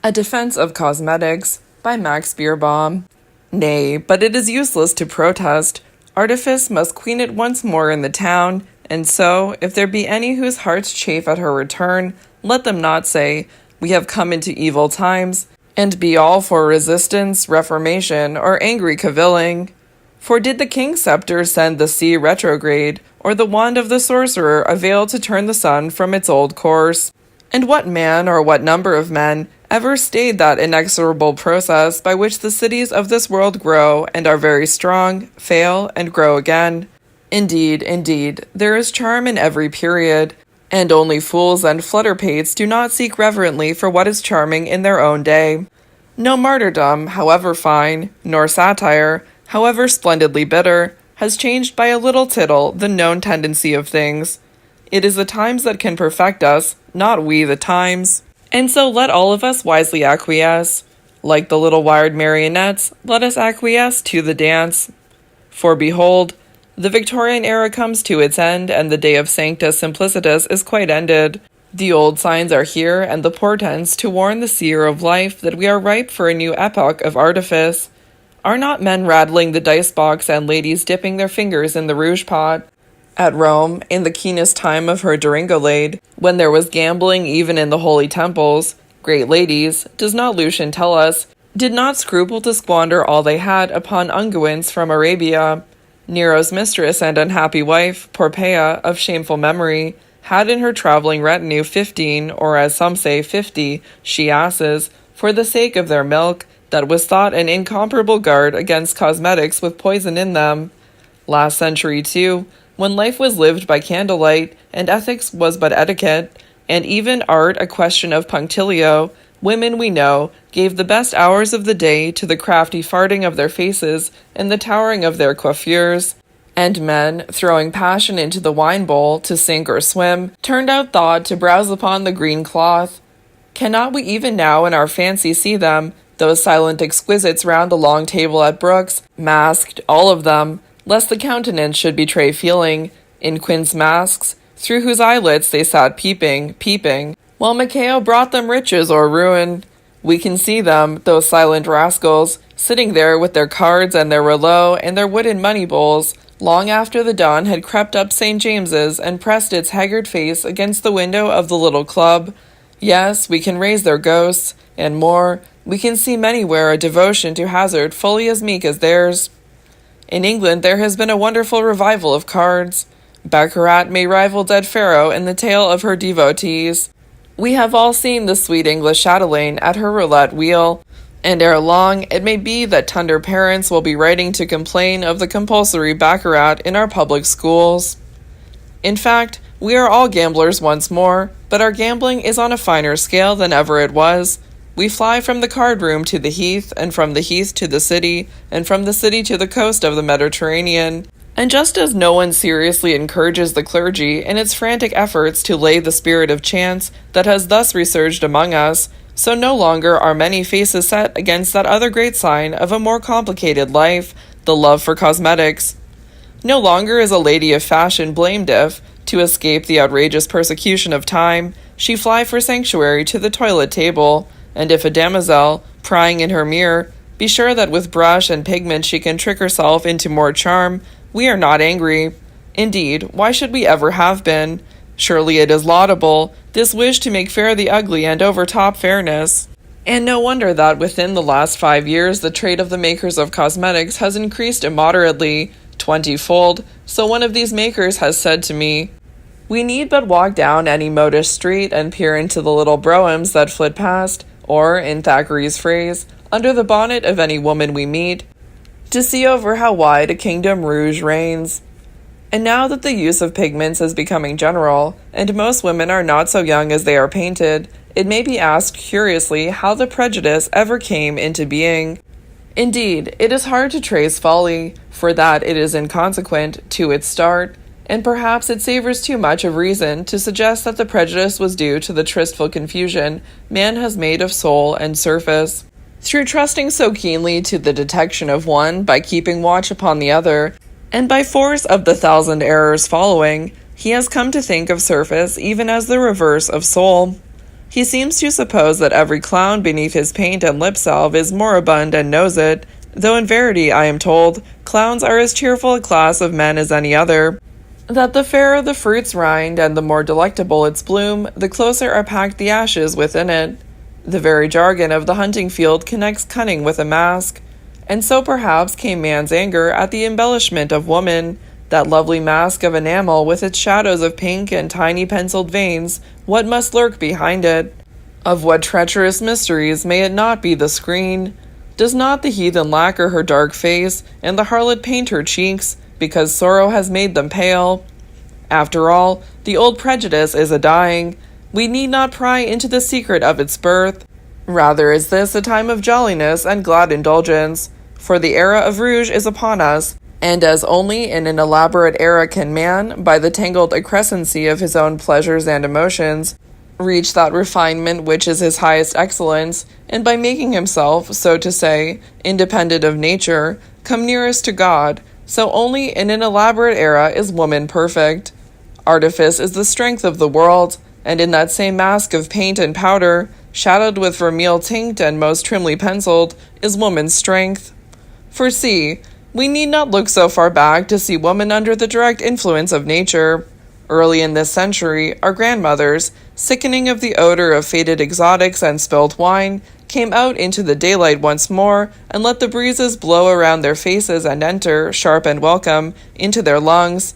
A Defense of Cosmetics by Max Beerbohm. Nay, but it is useless to protest. Artifice must queen it once more in the town, and so, if there be any whose hearts chafe at her return, let them not say, "We have come into evil times," and be all for resistance, reformation, or angry cavilling. For did the king's scepter send the sea retrograde, or the wand of the sorcerer avail to turn the sun from its old course? And what man, or what number of men, ever stayed that inexorable process by which the cities of this world grow and are very strong, fail, and grow again? Indeed, there is charm in every period, and only fools and flutterpates do not seek reverently for what is charming in their own day. No martyrdom, however fine, nor satire, however splendidly bitter, has changed by a little tittle the known tendency of things. It is the times that can perfect us, not we the times. And so let all of us wisely acquiesce. Like the little wired marionettes, let us acquiesce to the dance. For behold, the Victorian era comes to its end, and the day of Sanctus Simplicitus is quite ended. The old signs are here, and the portents to warn the seer of life that we are ripe for a new epoch of artifice. Are not men rattling the dice box and ladies dipping their fingers in the rouge pot? At Rome, in the keenest time of her Doringolade, when there was gambling even in the holy temples, great ladies, does not Lucian tell us, did not scruple to squander all they had upon unguents from Arabia. Nero's mistress and unhappy wife, Porpea, of shameful memory, had in her traveling retinue 15, or as some say 50, she-asses, for the sake of their milk, that was thought an incomparable guard against cosmetics with poison in them. Last century, too, when life was lived by candlelight, and ethics was but etiquette, and even art a question of punctilio, women, we know, gave the best hours of the day to the crafty farting of their faces and the towering of their coiffures, and men, throwing passion into the wine-bowl to sink or swim, turned out thought to browse upon the green cloth. Cannot we even now in our fancy see them, those silent exquisites round the long table at Brooks, masked, all of them, lest the countenance should betray feeling, in quince masks, through whose eyelets they sat peeping, while Macao brought them riches or ruin? We can see them, those silent rascals, sitting there with their cards and their rouleaux and their wooden money bowls, long after the dawn had crept up St. James's and pressed its haggard face against the window of the little club. Yes, we can raise their ghosts, and more, we can see many where a devotion to hazard fully as meek as theirs. In England there has been a wonderful revival of cards. Baccarat may rival dead Pharaoh in the tale of her devotees. We have all seen the sweet English chatelaine at her roulette wheel, and ere long it may be that tender parents will be writing to complain of the compulsory baccarat in our public schools. In fact, we are all gamblers once more, but our gambling is on a finer scale than ever it was. We fly from the card room to the heath, and from the heath to the city, and from the city to the coast of the Mediterranean. And just as no one seriously encourages the clergy in its frantic efforts to lay the spirit of chance that has thus resurged among us, so no longer are many faces set against that other great sign of a more complicated life, the love for cosmetics. No longer is a lady of fashion blamed if, to escape the outrageous persecution of time, she fly for sanctuary to the toilet table, and if a damosel, prying in her mirror, be sure that with brush and pigment she can trick herself into more charm, we are not angry. Indeed, why should we ever have been? Surely it is laudable, this wish to make fair the ugly and overtop fairness. And no wonder that within the last 5 years the trade of the makers of cosmetics has increased immoderately, 20-fold, so one of these makers has said to me, "We need but walk down any modish street and peer into the little broughams that flit past, or, in Thackeray's phrase, under the bonnet of any woman we meet, to see over how wide a kingdom rouge reigns." And now that the use of pigments is becoming general, and most women are not so young as they are painted, it may be asked curiously how the prejudice ever came into being. Indeed, it is hard to trace folly, for that it is inconsequent, to its start, and perhaps it savors too much of reason to suggest that the prejudice was due to the tristful confusion man has made of soul and surface. Through trusting so keenly to the detection of one by keeping watch upon the other, and by force of the 1,000 errors following, he has come to think of surface even as the reverse of soul. He seems to suppose that every clown beneath his paint and lip salve is moribund and knows it, though in verity, I am told, clowns are as cheerful a class of men as any other. That the fairer the fruit's rind and the more delectable its bloom, the closer are packed the ashes within it. The very jargon of the hunting field connects cunning with a mask, and so perhaps came man's anger at the embellishment of woman, that lovely mask of enamel with its shadows of pink and tiny penciled veins. What must lurk behind it? Of what treacherous mysteries may it not be the screen? Does not the heathen lacquer her dark face, and the harlot paint her cheeks, because sorrow has made them pale? After all, the old prejudice is a-dying. We need not pry into the secret of its birth. Rather is this a time of jolliness and glad indulgence, for the era of rouge is upon us, and as only in an elaborate era can man, by the tangled accrescency of his own pleasures and emotions, reach that refinement which is his highest excellence, and by making himself, so to say, independent of nature, come nearest to God, so only in an elaborate era is woman perfect. Artifice is the strength of the world, and in that same mask of paint and powder, shadowed with vermeil tinct and most trimly penciled, is woman's strength. For see, we need not look so far back to see woman under the direct influence of nature. Early in this century, our grandmothers, sickening of the odor of faded exotics and spilt wine, came out into the daylight once more, and let the breezes blow around their faces and enter, sharp and welcome, into their lungs.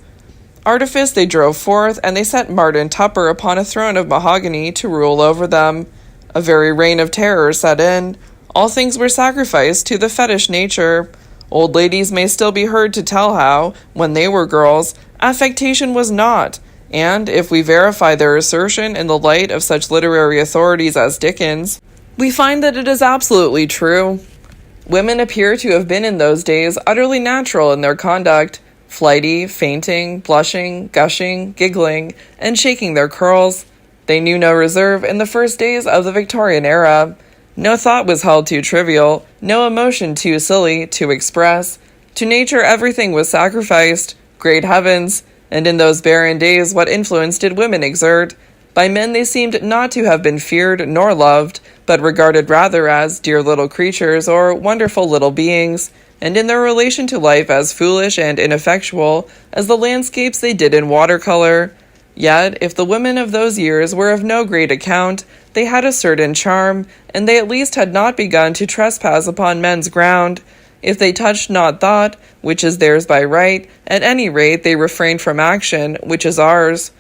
Artifice they drove forth, and they set Martin Tupper upon a throne of mahogany to rule over them. A very reign of terror set in. All things were sacrificed to the fetish nature. Old ladies may still be heard to tell how, when they were girls, affectation was not, and if we verify their assertion in the light of such literary authorities as Dickens, we find that it is absolutely true. Women appear to have been in those days utterly natural in their conduct, flighty, fainting, blushing, gushing, giggling, and shaking their curls. They knew no reserve in the first days of the Victorian era. No thought was held too trivial, no emotion too silly to express. To nature everything was sacrificed. Great heavens! And in those barren days what influence did women exert? By men they seemed not to have been feared nor loved, but regarded rather as dear little creatures or wonderful little beings, and in their relation to life as foolish and ineffectual as the landscapes they did in watercolor. Yet, if the women of those years were of no great account, they had a certain charm, and they at least had not begun to trespass upon men's ground. If they touched not thought, which is theirs by right, at any rate they refrained from action, which is ours.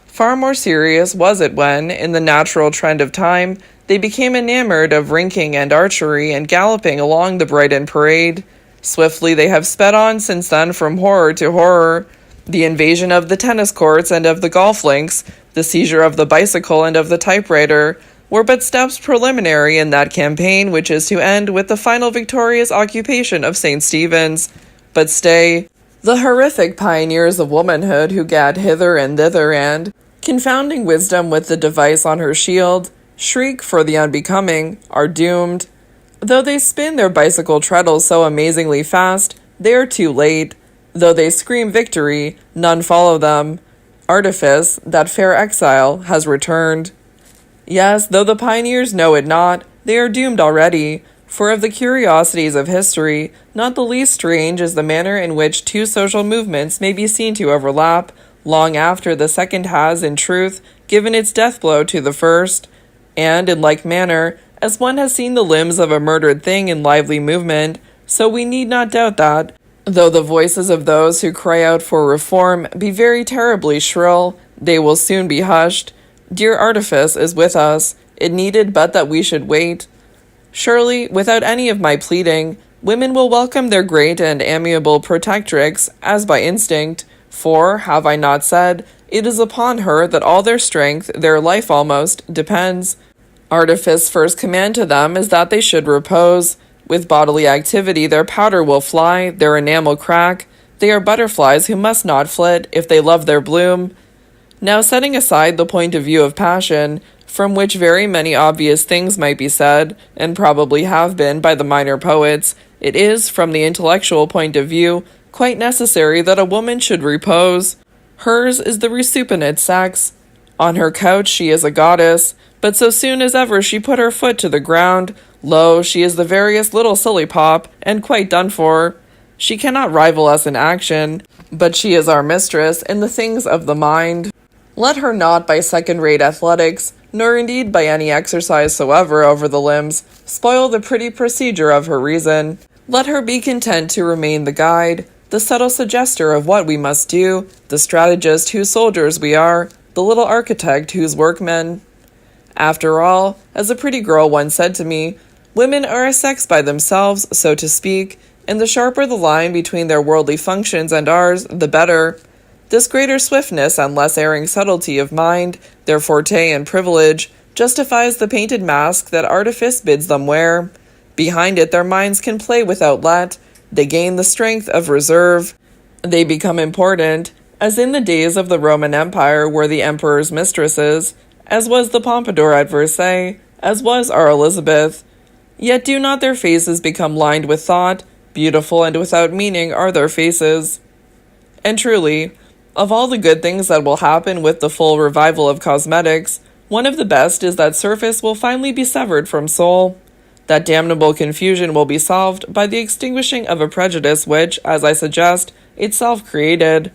Far more serious was it when, in the natural trend of time, they became enamored of rinking and archery and galloping along the Brighton parade. Swiftly they have sped on since then from horror to horror. The invasion of the tennis courts and of the golf links, the seizure of the bicycle and of the typewriter, were but steps preliminary in that campaign which is to end with the final victorious occupation of St. Stephen's. But stay, the horrific pioneers of womanhood who gad hither and thither and, confounding wisdom with the device on her shield, shriek for the unbecoming, are doomed. Though they spin their bicycle treadles so amazingly fast, they are too late. Though they scream victory, none follow them. Artifice, that fair exile, has returned. Yes, though the pioneers know it not, they are doomed already, for of the curiosities of history, not the least strange is the manner in which two social movements may be seen to overlap, long after the second has, in truth, given its death blow to the first, and, in like manner, as one has seen the limbs of a murdered thing in lively movement, so we need not doubt that, though the voices of those who cry out for reform be very terribly shrill, they will soon be hushed. Dear Artifice is with us. It needed but that we should wait. Surely, without any of my pleading, women will welcome their great and amiable protectrix as by instinct, for, have I not said, it is upon her that all their strength, their life almost, depends. Artifice's first command to them is that they should repose. With bodily activity their powder will fly, their enamel crack. They are butterflies who must not flit if they love their bloom. Now, setting aside the point of view of passion, from which very many obvious things might be said, and probably have been by the minor poets, it is, from the intellectual point of view, quite necessary that a woman should repose. Hers is the resupinate sex. On her couch she is a goddess, But so soon as ever she put her foot to the ground, lo, she is the veriest little silly pop, and quite done for. She cannot rival us in action, but she is our mistress in the things of the mind. Let her not by second-rate athletics, nor indeed by any exercise soever over the limbs, spoil the pretty procedure of her reason. Let her be content to remain the guide, the subtle suggester of what we must do, the strategist whose soldiers we are, the little architect whose workmen. After all, as a pretty girl once said to me, women are a sex by themselves, so to speak, and the sharper the line between their worldly functions and ours, the better. This greater swiftness and less erring subtlety of mind, their forte and privilege, justifies the painted mask that artifice bids them wear. Behind it their minds can play without let, they gain the strength of reserve. They become important, as in the days of the Roman Empire were the emperor's mistresses, as was the Pompadour at Versailles, as was our Elizabeth. Yet do not their faces become lined with thought, beautiful and without meaning are their faces. And truly, of all the good things that will happen with the full revival of cosmetics, one of the best is that surface will finally be severed from soul. That damnable confusion will be solved by the extinguishing of a prejudice which, as I suggest, itself created.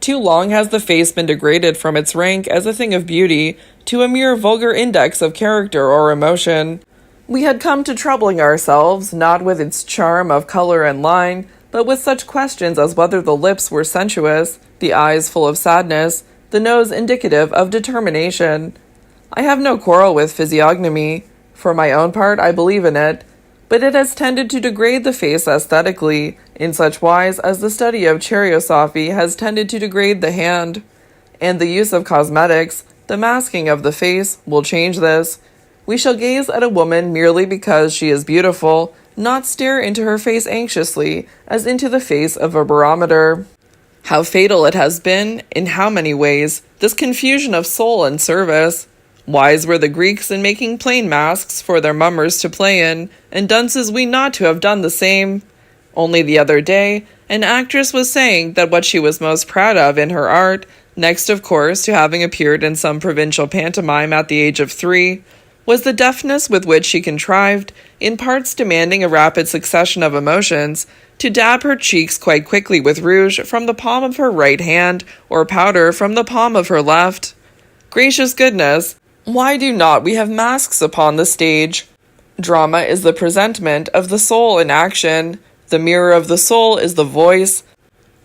Too long has the face been degraded from its rank as a thing of beauty to a mere vulgar index of character or emotion. We had come to troubling ourselves, not with its charm of color and line, but with such questions as whether the lips were sensuous, the eyes full of sadness, the nose indicative of determination. I have no quarrel with physiognomy. For my own part, I believe in it, but it has tended to degrade the face aesthetically, in such wise as the study of cheirosophy has tended to degrade the hand. And the use of cosmetics, the masking of the face, will change this. We shall gaze at a woman merely because she is beautiful, not stare into her face anxiously, as into the face of a barometer. How fatal it has been, in how many ways, this confusion of soul and service. Wise were the Greeks in making plain masks for their mummers to play in, and dunces we not to have done the same. Only the other day, an actress was saying that what she was most proud of in her art, next of course to having appeared in some provincial pantomime at the age of 3, was the deftness with which she contrived, in parts demanding a rapid succession of emotions, to dab her cheeks quite quickly with rouge from the palm of her right hand, or powder from the palm of her left. Gracious goodness! Why do not we have masks upon the stage? Drama is the presentment of the soul in action. The mirror of the soul is the voice.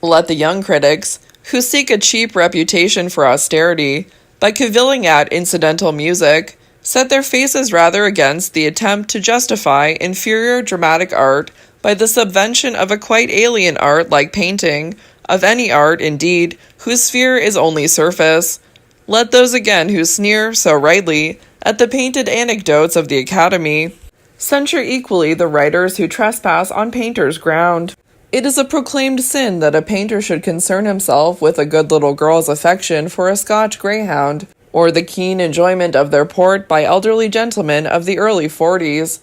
Let the young critics, who seek a cheap reputation for austerity, by cavilling at incidental music, set their faces rather against the attempt to justify inferior dramatic art by the subvention of a quite alien art like painting, of any art, indeed, whose sphere is only surface. Let those again who sneer, so rightly, at the painted anecdotes of the Academy, censure equally the writers who trespass on painters' ground. It is a proclaimed sin that a painter should concern himself with a good little girl's affection for a Scotch greyhound, or the keen enjoyment of their port by elderly gentlemen of the early 40s.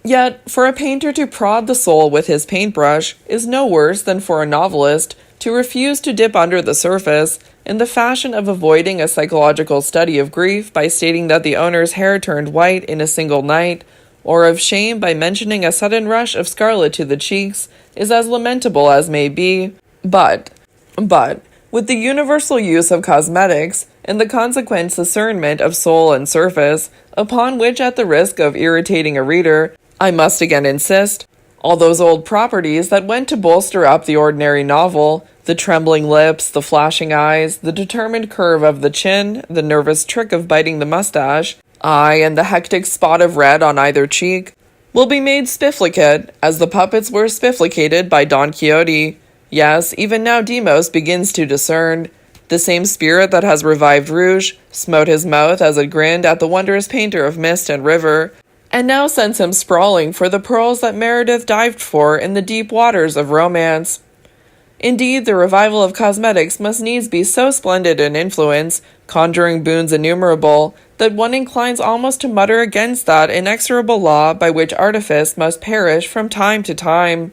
Yet, for a painter to prod the soul with his paintbrush is no worse than for a novelist to refuse to dip under the surface in the fashion of avoiding a psychological study of grief by stating that the owner's hair turned white in a single night, or of shame by mentioning a sudden rush of scarlet to the cheeks, is as lamentable as may be. But, with the universal use of cosmetics, and the consequent discernment of soul and surface, upon which, at the risk of irritating a reader, I must again insist, all those old properties that went to bolster up the ordinary novel, the trembling lips, the flashing eyes, the determined curve of the chin, the nervous trick of biting the mustache, aye, and the hectic spot of red on either cheek, will be made spifflicate, as the puppets were spifflicated by Don Quixote. Yes, even now Demos begins to discern. The same spirit that has revived Rouge, smote his mouth as it grinned at the wondrous painter of mist and river, and now sends him sprawling for the pearls that Meredith dived for in the deep waters of romance. Indeed, the revival of cosmetics must needs be so splendid an influence, conjuring boons innumerable, that one inclines almost to mutter against that inexorable law by which artifice must perish from time to time.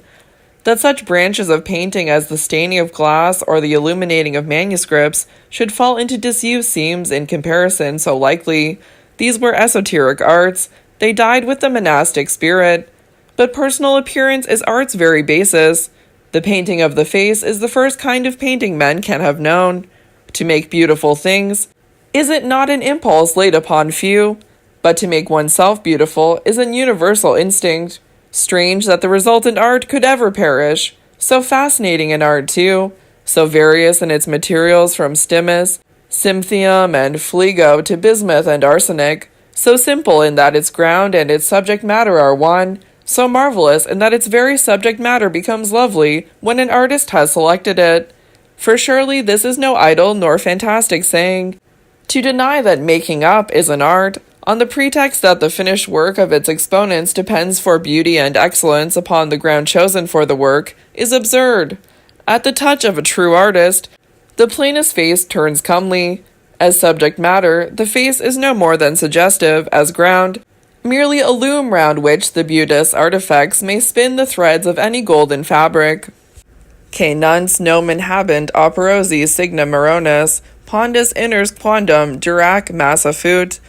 That such branches of painting as the staining of glass or the illuminating of manuscripts should fall into disuse seems, in comparison, so likely. These were esoteric arts. They died with the monastic spirit. But personal appearance is art's very basis. The painting of the face is the first kind of painting men can have known. To make beautiful things, is it not an impulse laid upon few? But to make oneself beautiful is an universal instinct. Strange that the resultant art could ever perish. So fascinating an art, too. So various in its materials from stimus, cynthium, and fligo to bismuth and arsenic. So simple in that its ground and its subject matter are one. So marvelous in that its very subject matter becomes lovely when an artist has selected it. For surely this is no idle nor fantastic saying. To deny that making up is an art, on the pretext that the finished work of its exponents depends for beauty and excellence upon the ground chosen for the work, is absurd. At the touch of a true artist, the plainest face turns comely. As subject matter, the face is no more than suggestive, as ground, merely a loom round which the beauteous artifacts may spin the threads of any golden fabric. Que nuns nomen habent operosi signa maronis, pondus inners quondam durac massa fut,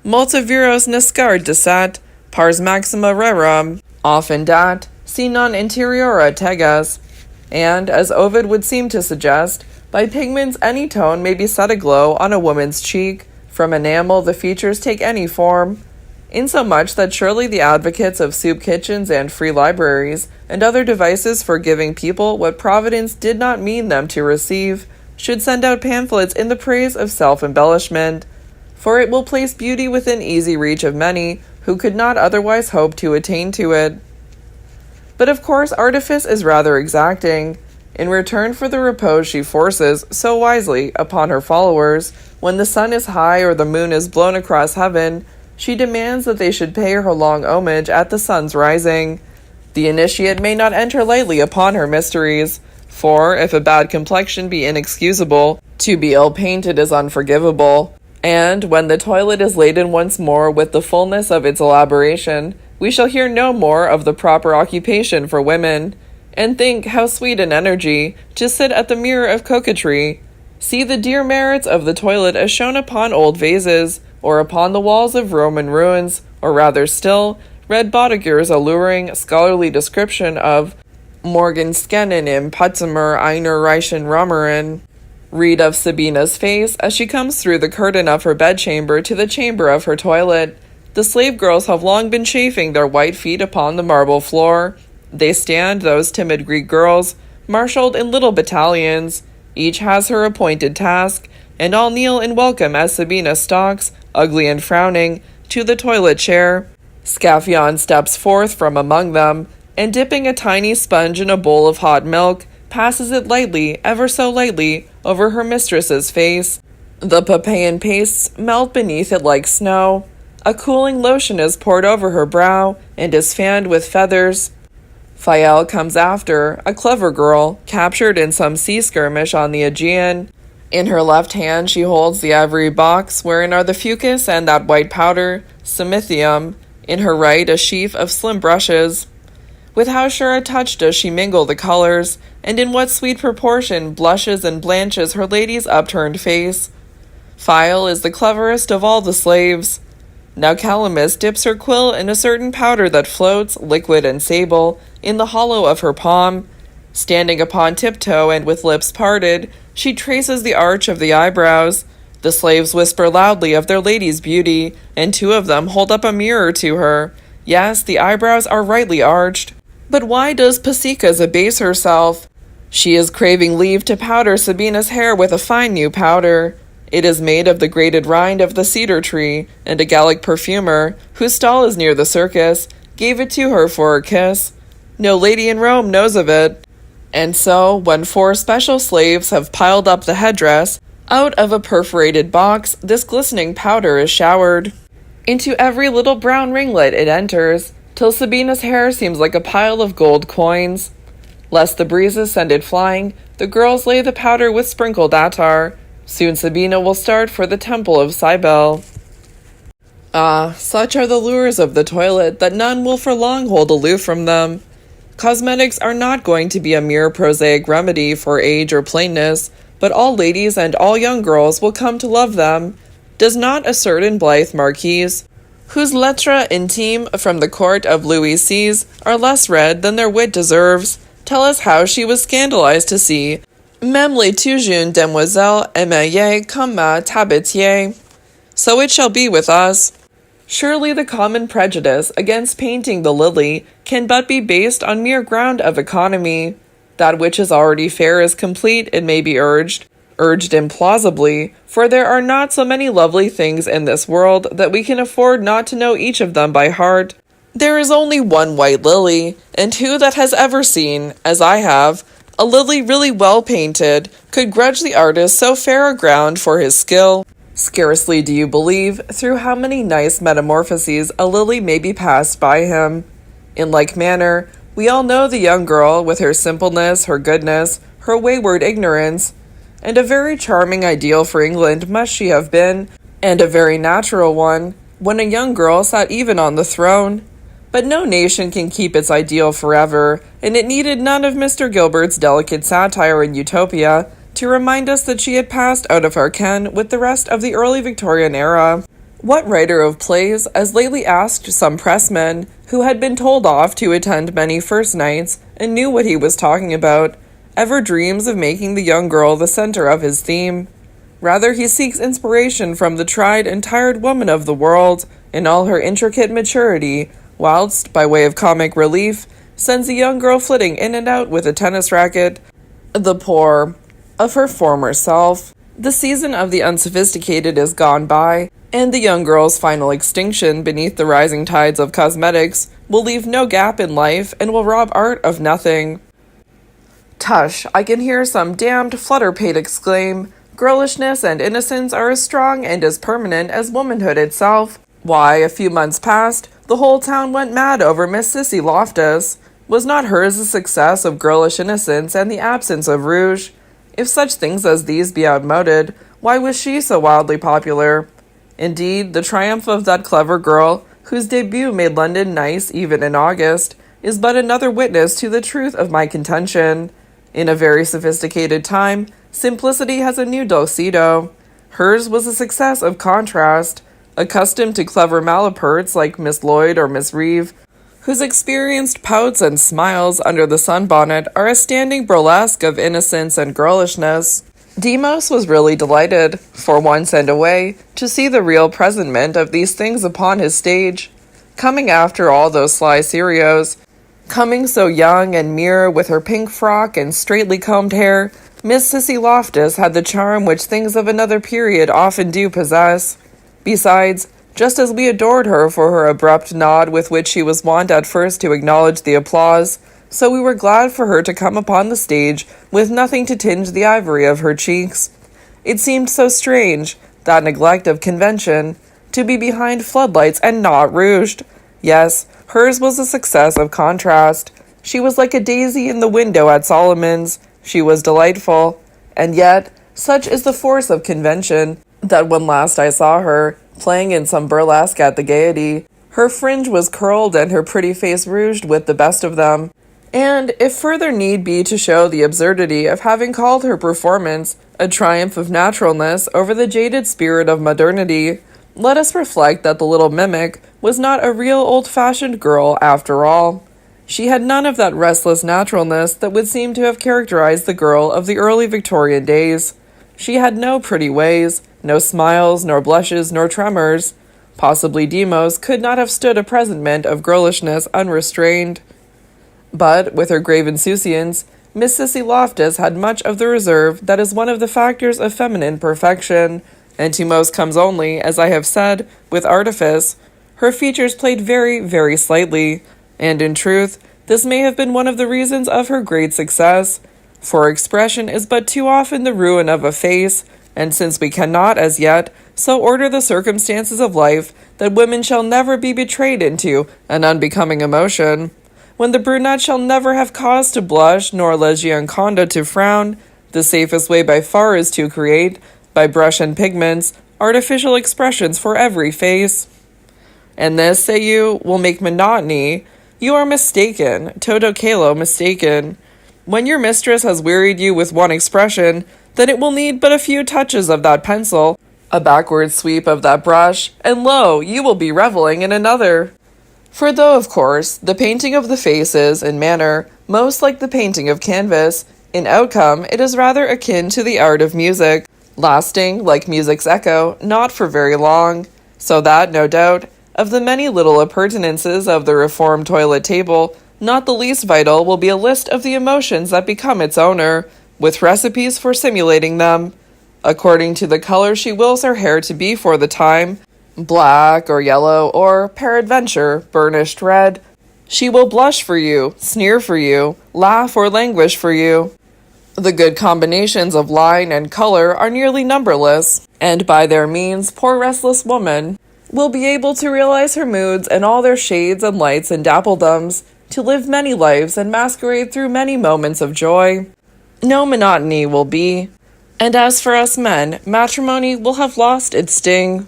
multa viros nascar desat, pars maxima rerum, often dat, si non interiora tegas. And, as Ovid would seem to suggest, by pigments any tone may be set aglow on a woman's cheek. From enamel the features take any form. Insomuch that surely the advocates of soup kitchens and free libraries, and other devices for giving people what Providence did not mean them to receive, should send out pamphlets in the praise of self-embellishment, for it will place beauty within easy reach of many who could not otherwise hope to attain to it. But of course artifice is rather exacting. In return for the repose she forces, so wisely, upon her followers, when the sun is high or the moon is blown across heaven, she demands that they should pay her long homage at the sun's rising. The initiate may not enter lightly upon her mysteries, for if a bad complexion be inexcusable, to be ill-painted is unforgivable, and when the toilet is laden once more with the fullness of its elaboration, we shall hear no more of the proper occupation for women. And think how sweet an energy to sit at the mirror of coquetry. See the dear merits of the toilet as shown upon old vases, or upon the walls of Roman ruins, or rather still, read Baudiger's alluring, scholarly description of Morgenskenen im Potsdamer einer reichen Römerin. Read of Sabina's face as she comes through the curtain of her bedchamber to the chamber of her toilet. The slave girls have long been chafing their white feet upon the marble floor. They stand, those timid Greek girls, marshaled in little battalions. Each has her appointed task, and all kneel in welcome as Sabina stalks, ugly and frowning, to the toilet chair. Scaphion steps forth from among them, and dipping a tiny sponge in a bowl of hot milk, passes it lightly, ever so lightly, over her mistress's face. The Pompeian pastes melt beneath it like snow. A cooling lotion is poured over her brow, and is fanned with feathers. Phael comes after, a clever girl, captured in some sea skirmish on the Aegean. In her left hand she holds the ivory box wherein are the fucus and that white powder, simithium, in her right a sheaf of slim brushes. With how sure a touch does she mingle the colors, and in what sweet proportion blushes and blanches her lady's upturned face. Phael is the cleverest of all the slaves. Now Calamus dips her quill in a certain powder that floats, liquid and sable, in the hollow of her palm. Standing upon tiptoe and with lips parted, she traces the arch of the eyebrows. The slaves whisper loudly of their lady's beauty, and two of them hold up a mirror to her. Yes, the eyebrows are rightly arched. But why does Pasicas abase herself? She is craving leave to powder Sabina's hair with a fine new powder. It is made of the grated rind of the cedar tree, and a Gallic perfumer, whose stall is near the circus, gave it to her for a kiss. No lady in Rome knows of it. And so, when 4 special slaves have piled up the headdress, out of a perforated box this glistening powder is showered. Into every little brown ringlet it enters, till Sabina's hair seems like a pile of gold coins. Lest the breezes send it flying, the girls lay the powder with sprinkled attar. Soon Sabina will start for the temple of Cybele. Ah, such are the lures of the toilet that none will for long hold aloof from them. Cosmetics are not going to be a mere prosaic remedy for age or plainness, but all ladies and all young girls will come to love them. Does not a certain blithe marquise, whose lettres intimes from the court of Louis Seize are less read than their wit deserves, tell us how she was scandalized to see même les tout jeunes demoiselles émaillées comme ma tabatière? So it shall be with us. Surely the common prejudice against painting the lily can but be based on mere ground of economy. That which is already fair is complete, it may be urged implausibly, for there are not so many lovely things in this world that we can afford not to know each of them by heart. There is only one white lily, and who that has ever seen, as I have, a lily really well painted, could grudge the artist so fair a ground for his skill? Scarcely do you believe through how many nice metamorphoses a lily may be passed by him. In like manner, we all know the young girl with her simpleness, her goodness, her wayward ignorance, and a very charming ideal for England must she have been, and a very natural one, when a young girl sat even on the throne. But no nation can keep its ideal forever, and it needed none of Mr. Gilbert's delicate satire in Utopia to remind us that she had passed out of our ken with the rest of the early Victorian era. What writer of plays, as lately asked some pressmen, who had been told off to attend many first nights and knew what he was talking about, ever dreams of making the young girl the center of his theme? Rather, he seeks inspiration from the tried and tired woman of the world in all her intricate maturity, whilst, by way of comic relief, sends a young girl flitting in and out with a tennis racket, the poor, of her former self. The season of the unsophisticated is gone by, and the young girl's final extinction beneath the rising tides of cosmetics will leave no gap in life and will rob art of nothing. Tush, I can hear some damned flutter-pate exclaim, girlishness and innocence are as strong and as permanent as womanhood itself. Why, a few months past, the whole town went mad over Miss Sissy Loftus. Was not hers the success of girlish innocence and the absence of rouge? If such things as these be outmoded, why was she so wildly popular? Indeed, the triumph of that clever girl, whose debut made London nice even in August, is but another witness to the truth of my contention. In a very sophisticated time, simplicity has a new dulcedo. Hers was a success of contrast. Accustomed to clever malaperts like Miss Lloyd or Miss Reeve, whose experienced pouts and smiles under the sunbonnet are a standing burlesque of innocence and girlishness, Demos was really delighted, for once and away, to see the real presentment of these things upon his stage, coming after all those sly serios. Coming so young and mere with her pink frock and straightly combed hair, Miss Sissy Loftus had the charm which things of another period often do possess. Besides, just as we adored her for her abrupt nod with which she was wont at first to acknowledge the applause, so we were glad for her to come upon the stage with nothing to tinge the ivory of her cheeks. It seemed so strange, that neglect of convention, to be behind floodlights and not rouged. Yes, hers was a success of contrast. She was like a daisy in the window at Solomon's. She was delightful. And yet, such is the force of convention, that when last I saw her, playing in some burlesque at the Gaiety, her fringe was curled and her pretty face rouged with the best of them. And, if further need be to show the absurdity of having called her performance a triumph of naturalness over the jaded spirit of modernity, let us reflect that the little mimic was not a real old-fashioned girl after all. She had none of that restless naturalness that would seem to have characterized the girl of the early Victorian days. She had no pretty ways, no smiles, nor blushes, nor tremors. Possibly Demos could not have stood a presentment of girlishness unrestrained. But, with her grave insouciance, Miss Sissy Loftus had much of the reserve that is one of the factors of feminine perfection, and to most comes only, as I have said, with artifice. Her features played very, very slightly, and in truth, this may have been one of the reasons of her great success, for expression is but too often the ruin of a face, and since we cannot, as yet, so order the circumstances of life that women shall never be betrayed into an unbecoming emotion, when the brunette shall never have cause to blush, nor La Gioconda to frown, the safest way by far is to create, by brush and pigments, artificial expressions for every face. And this, say you, will make monotony. You are mistaken, toto calo mistaken. When your mistress has wearied you with one expression, then it will need but a few touches of that pencil, A backward sweep of that brush, and lo, you will be reveling in another. For though, of course, the painting of the face is, in manner, most like the painting of canvas, in outcome it is rather akin to the art of music, lasting, like music's echo, not for very long, so that, no doubt, of the many little appurtenances of the reformed toilet table, not the least vital will be a list of the emotions that become its owner, with recipes for simulating them. According to the color she wills her hair to be for the time, black or yellow or, peradventure, burnished red, she will blush for you, sneer for you, laugh or languish for you. The good combinations of line and color are nearly numberless, and by their means poor restless woman will be able to realize her moods and all their shades and lights and dappledoms, to live many lives and masquerade through many moments of joy. No monotony will be, and as for us men, matrimony will have lost its sting.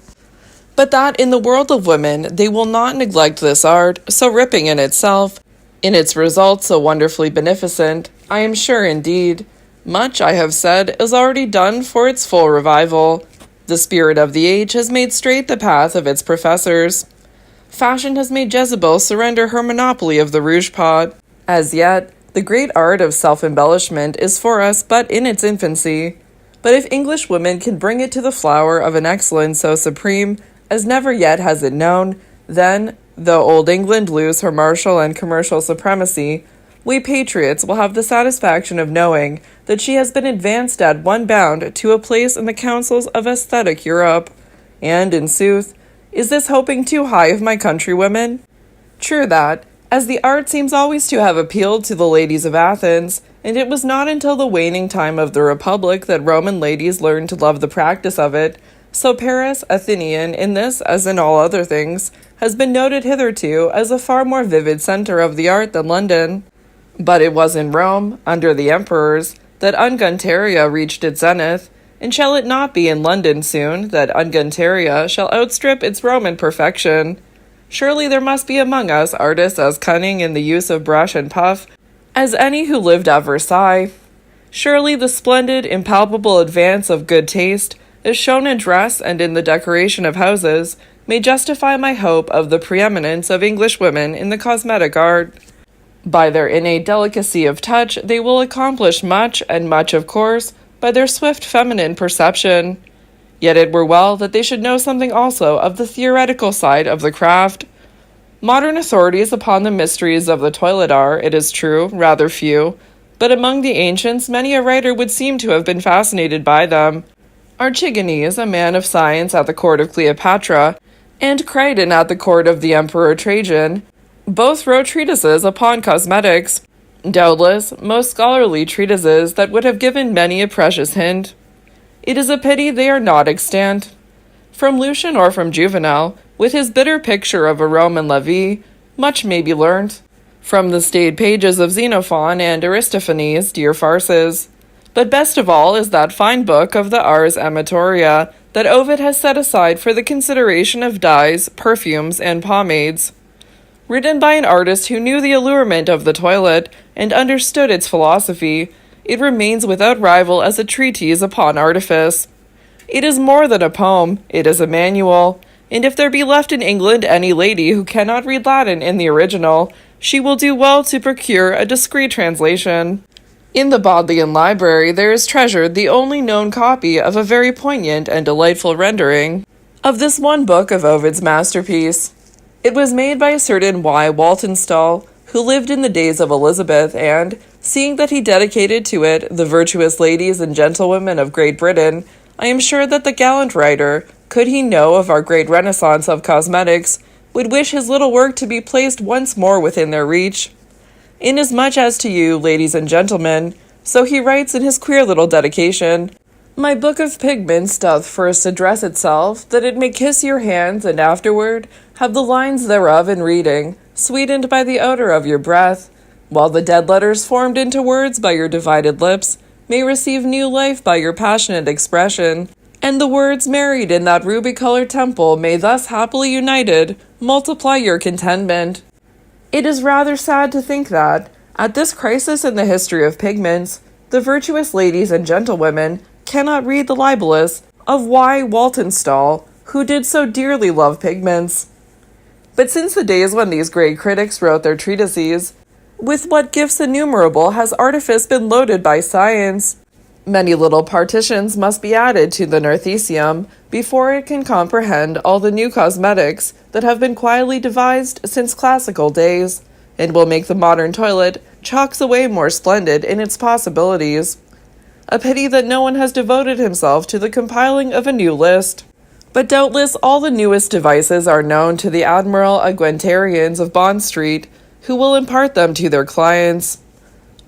But that in the world of women they will not neglect this art, so ripping in itself, in its results so wonderfully beneficent, I am sure indeed. Much, I have said, is already done for its full revival. The spirit of the age has made straight the path of its professors. Fashion has made Jezebel surrender her monopoly of the rouge pot. As yet, the great art of self-embellishment is for us but in its infancy. But if English women can bring it to the flower of an excellence so supreme as never yet has it known, then, though old England lose her martial and commercial supremacy, we patriots will have the satisfaction of knowing that she has been advanced at one bound to a place in the councils of aesthetic Europe. And, in sooth, is this hoping too high of my countrywomen? True that, as the art seems always to have appealed to the ladies of Athens, and it was not until the waning time of the Republic that Roman ladies learned to love the practice of it, so Paris, Athenian, in this as in all other things, has been noted hitherto as a far more vivid centre of the art than London. But it was in Rome, under the emperors, that ungunteria reached its zenith, and shall it not be in London soon that ungunteria shall outstrip its Roman perfection? Surely there must be among us artists as cunning in the use of brush and puff as any who lived at Versailles. Surely the splendid, impalpable advance of good taste, as shown in dress and in the decoration of houses, may justify my hope of the preeminence of English women in the cosmetic art. By their innate delicacy of touch, they will accomplish much, and much, of course, by their swift feminine perception. Yet it were well that they should know something also of the theoretical side of the craft. Modern authorities upon the mysteries of the toilet are, it is true, rather few, but among the ancients many a writer would seem to have been fascinated by them. Archigenes, a man of science at the court of Cleopatra, and Crichton at the court of the Emperor Trajan, both wrote treatises upon cosmetics, doubtless most scholarly treatises that would have given many a precious hint. It is a pity they are not extant. From Lucian or from Juvenal, with his bitter picture of a Roman levee, much may be learnt. From the staid pages of Xenophon and Aristophanes, dear farces. But best of all is that fine book of the Ars Amatoria that Ovid has set aside for the consideration of dyes, perfumes, and pomades. Written by an artist who knew the allurement of the toilet and understood its philosophy, it remains without rival as a treatise upon artifice. It is more than a poem, it is a manual, and if there be left in England any lady who cannot read Latin in the original, she will do well to procure a discreet translation. In the Bodleian Library there is treasured the only known copy of a very poignant and delightful rendering of this one book of Ovid's masterpiece. It was made by a certain Y. Waltonstall, who lived in the days of Elizabeth, and, seeing that he dedicated to it the virtuous ladies and gentlewomen of Great Britain, I am sure that the gallant writer, could he know of our great renaissance of cosmetics, would wish his little work to be placed once more within their reach. Inasmuch as to you, ladies and gentlemen, so he writes in his queer little dedication, my book of pigments doth first address itself, that it may kiss your hands, and afterward have the lines thereof in reading, sweetened by the odor of your breath, while the dead letters formed into words by your divided lips may receive new life by your passionate expression, and the words married in that ruby-colored temple may thus happily united multiply your contentment. It is rather sad to think that, at this crisis in the history of pigments, the virtuous ladies and gentlewomen cannot read the libellous, of Y. Waltonstall, who did so dearly love pigments. But since the days when these great critics wrote their treatises, with what gifts innumerable has artifice been loaded by science? Many little partitions must be added to the Narthecium before it can comprehend all the new cosmetics that have been quietly devised since classical days, and will make the modern toilet chalks away more splendid in its possibilities. A pity that no one has devoted himself to the compiling of a new list. But doubtless all the newest devices are known to the Admiral Aguentarians of Bond Street, who will impart them to their clients.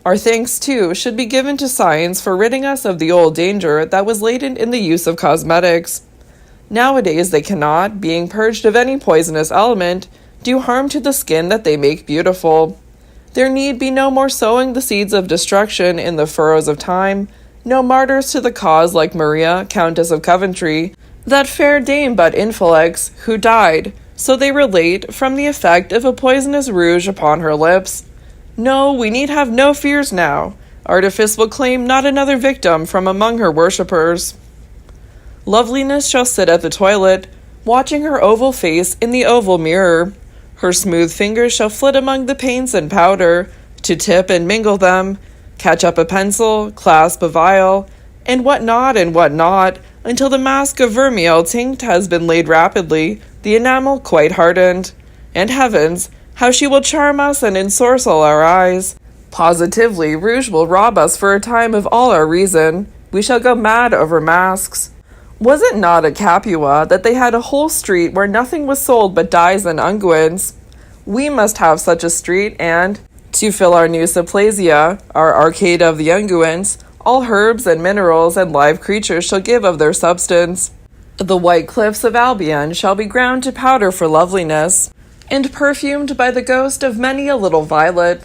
Our thanks, too, should be given to science for ridding us of the old danger that was latent in the use of cosmetics. Nowadays they cannot, being purged of any poisonous element, do harm to the skin that they make beautiful. There need be no more sowing the seeds of destruction in the furrows of time, no martyrs to the cause like Maria, Countess of Coventry, that fair dame but infelix, who died, so they relate, from the effect of a poisonous rouge upon her lips. No, we need have no fears now. Artifice will claim not another victim from among her worshippers. Loveliness shall sit at the toilet, watching her oval face in the oval mirror. Her smooth fingers shall flit among the paints and powder, to tip and mingle them, catch up a pencil, clasp a vial, and what not, until the mask of vermeil tinct has been laid rapidly, the enamel quite hardened. And heavens, how she will charm us and ensorcel our eyes! Positively, rouge will rob us for a time of all our reason. We shall go mad over masks. Was it not at Capua that they had a whole street where nothing was sold but dyes and unguents? We must have such a street, and, to fill our new Saplasia, our arcade of the unguents, all herbs and minerals and live creatures shall give of their substance. The white cliffs of Albion shall be ground to powder for loveliness, and perfumed by the ghost of many a little violet.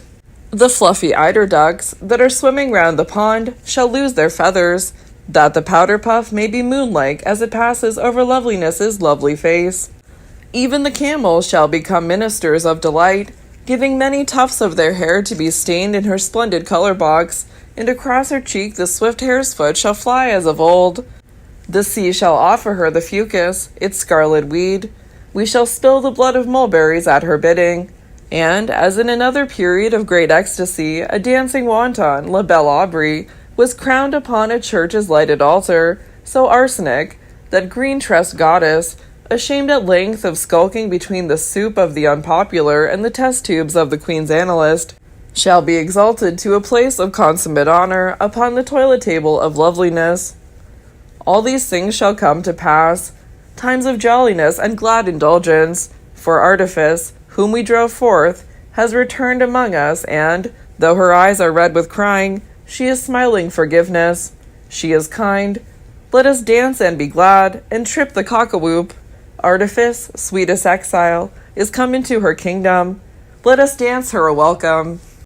The fluffy eider ducks that are swimming round the pond shall lose their feathers, that the powder puff may be moon-like as it passes over loveliness's lovely face. Even the camels shall become ministers of delight, giving many tufts of their hair to be stained in her splendid color box, and across her cheek the swift hare's foot shall fly as of old. The sea shall offer her the fucus, its scarlet weed. We shall spill the blood of mulberries at her bidding. And, as in another period of great ecstasy, a dancing wanton, La Belle Aubrey, was crowned upon a church's lighted altar, so arsenic, that green-tressed goddess, ashamed at length of skulking between the soup of the unpopular and the test-tubes of the Queen's analyst, shall be exalted to a place of consummate honor upon the toilet table of loveliness. All these things shall come to pass, times of jolliness and glad indulgence, for Artifice, whom we drove forth, has returned among us, and, though her eyes are red with crying, she is smiling forgiveness. She is kind. Let us dance and be glad, and trip the cock-a-whoop. Artifice, sweetest exile, is come into her kingdom. Let us dance her a welcome.